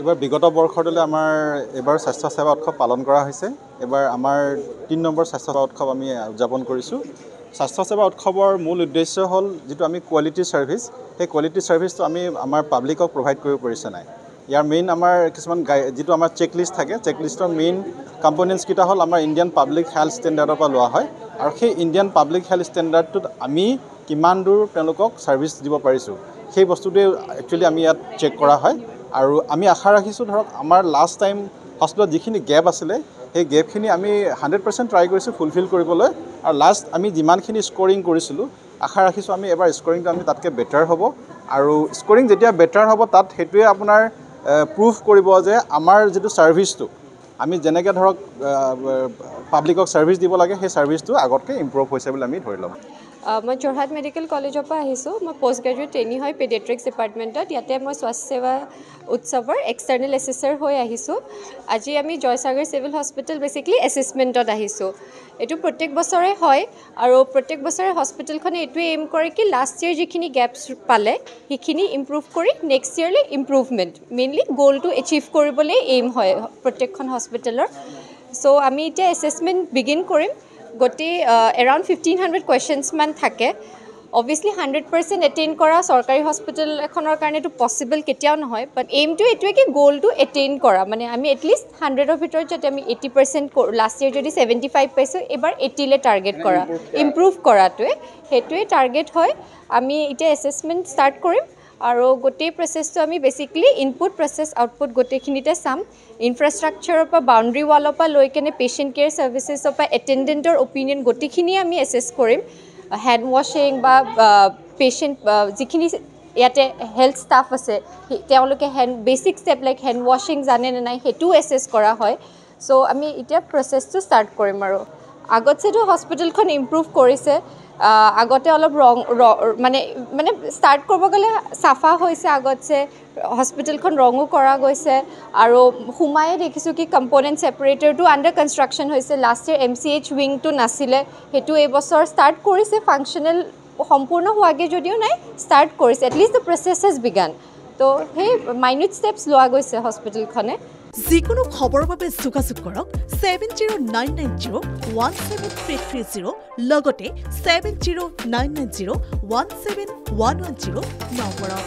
এবাৰ বিগত বৰ্ষটোলৈ আমাৰ এবাৰ স্বাস্থ্য সেৱা উৎসৱ পালন কৰা হৈছে। এবাৰ আমাৰ ৩ নম্বৰ স্বাস্থ্য সেৱা উৎসৱ আমি উদযাপন কৰিছোঁ। স্বাস্থ্য সেৱা উৎসৱৰ মূল উদ্দেশ্য হ'ল যিটো আমি কোৱালিটি ছাৰ্ভিচ, সেই কোৱালিটি ছাৰ্ভিচটো আমি আমাৰ পাব্লিকক প্ৰভাইড কৰিব পাৰিছে নাই। ইয়াৰ মেইন আমাৰ কিছুমান যিটো আমাৰ চেকলিষ্ট থাকে, চেকলিষ্টৰ মেইন কম্পনেণ্টছকেইটা হ'ল আমাৰ ইণ্ডিয়ান পাব্লিক হেল্থ ষ্টেণ্ডাৰ্ডৰ পৰা লোৱা হয় আৰু সেই ইণ্ডিয়ান পাব্লিক হেল্থ ষ্টেণ্ডাৰ্ডটোত আমি কিমান দূৰ তেওঁলোকক ছাৰ্ভিচ দিব পাৰিছোঁ, সেই বস্তুটোৱে একচুৱেলি আমি ইয়াত চেক কৰা হয়। আৰু আমি আশা ৰাখিছোঁ ধৰক আমাৰ লাষ্ট টাইম হস্পিটেলত যিখিনি গেপ আছিলে সেই গেপখিনি আমি 100% ট্ৰাই কৰিছোঁ ফুলফিল কৰিবলৈ। আৰু লাষ্ট আমি যিমানখিনি স্ক'ৰিং কৰিছিলোঁ আশা ৰাখিছোঁ আমি এবাৰ স্ক'ৰিংটো আমি তাতকৈ বেটাৰ হ'ব। আৰু স্ক'ৰিং যেতিয়া বেটাৰ হ'ব তাত সেইটোৱে আপোনাৰ প্ৰুভ কৰিব যে আমাৰ যিটো ছাৰ্ভিচটো আমি যেনেকৈ ধৰক পাব্লিকক ছাৰ্ভিচ দিব লাগে সেই ছাৰ্ভিচটো আগতকৈ ইম্প্ৰুভ হৈছে বুলি আমি ধৰি ল'ম। মই যোৰহাট মেডিকেল কলেজৰ পৰা আহিছোঁ। মই পষ্ট গ্ৰেজুৱেট ট্ৰেইনি হয় পেডিয়াট্ৰিক্স ডিপাৰ্টমেণ্টত। ইয়াতে মই স্বাস্থ্য সেৱা উৎসৱৰ এক্সটাৰ্নেল এছেছৰ হৈ আহিছোঁ। আজি আমি জয়সাগৰ চিভিল হস্পিটেল বেচিকলি এছেছমেণ্টত আহিছোঁ। এইটো প্ৰত্যেক বছৰে হয় আৰু প্ৰত্যেক বছৰে হস্পিটেলখনে এইটোৱে এইম কৰে কি লাষ্ট ইয়েৰ যিখিনি গেপছ পালে সেইখিনি ইম্প্ৰুভ কৰি নেক্সট ইয়েৰলৈ ইম্প্ৰুভমেণ্ট মেইনলি গ'লটো এচিভ কৰিবলৈ এইম হয় প্ৰত্যেকখন হস্পিটেলৰ। চ' আমি এতিয়া এছেছমেণ্ট বিগিন কৰিম। গোটেই এৰাউণ্ড 1500 কুৱেশ্যনছ মান থাকে। অবভিয়াছলি 100% এটেইন কৰা চৰকাৰী হস্পিটেল এখনৰ কাৰণেতো পচিবল কেতিয়াও নহয়, বাট এইমটো এইটোৱে কি গ'লটো এটেইন কৰা, মানে আমি এটলিষ্ট 100ৰ ভিতৰত যদি আমি 80% লাষ্ট ইয়েৰ যদি 75 পাইছোঁ এইবাৰ 80লৈ টাৰ্গেট কৰা, ইম্প্ৰুভ কৰাটোৱে সেইটোৱে টাৰ্গেট হয়। আমি এতিয়া এছেছমেণ্ট ষ্টাৰ্ট কৰিম আৰু গোটেই প্ৰচেছটো আমি বেচিকলি ইনপুট প্ৰচেছ আউটপুট গোটেইখিনিতে চাম। ইনফ্ৰাষ্ট্ৰাকচাৰৰ পৰা বাউণ্ডেৰী ৱালৰ পৰা লৈ কেনে পেচেণ্ট কেয়াৰ ছাৰ্ভিচেছৰ পৰা এটেণ্ডেণ্টৰ অপিনিয়ন গোটেইখিনিয়ে আমি এছেছ কৰিম। হেণ্ড ৱাশ্বিং বা পেচেণ্ট যিখিনি ইয়াতে হেল্থ ষ্টাফ আছে তেওঁলোকে বেচিক ষ্টেপ লাইক হেণ্ড ৱাশ্বিং জানে নে নাই সেইটোও এছেছ কৰা হয়। চ' আমি এতিয়া প্ৰচেছটো ষ্টাৰ্ট কৰিম আৰু আগতছেতো হস্পিটেলখন ইম্প্ৰুভ কৰিছে। আগতে অলপ মানে ষ্টাৰ্ট কৰিব গ'লে চাফা হৈছে আগতছে, হস্পিটেলখন ৰঙো কৰা গৈছে আৰু সোমায়ে দেখিছোঁ কি কম্পনেণ্ট ছেপাৰেটৰটো আণ্ডাৰ কনষ্ট্ৰাকশ্যন হৈছে। লাষ্ট ইয়েৰ MCH উইংটো নাছিলে, সেইটো এইবছৰ ষ্টাৰ্ট কৰিছে। ফাংচনেল সম্পূৰ্ণ হোৱাকৈ যদিও নাই ষ্টাৰ্ট কৰিছে, at least the process has began. তো সেই মাইনিউট ষ্টেপছ লোৱা গৈছে হস্পিটেলখনে। যিকোনো খবৰৰ বাবে যোগাযোগ কৰক 7099017330 লগতে 7099017110 নম্বৰত।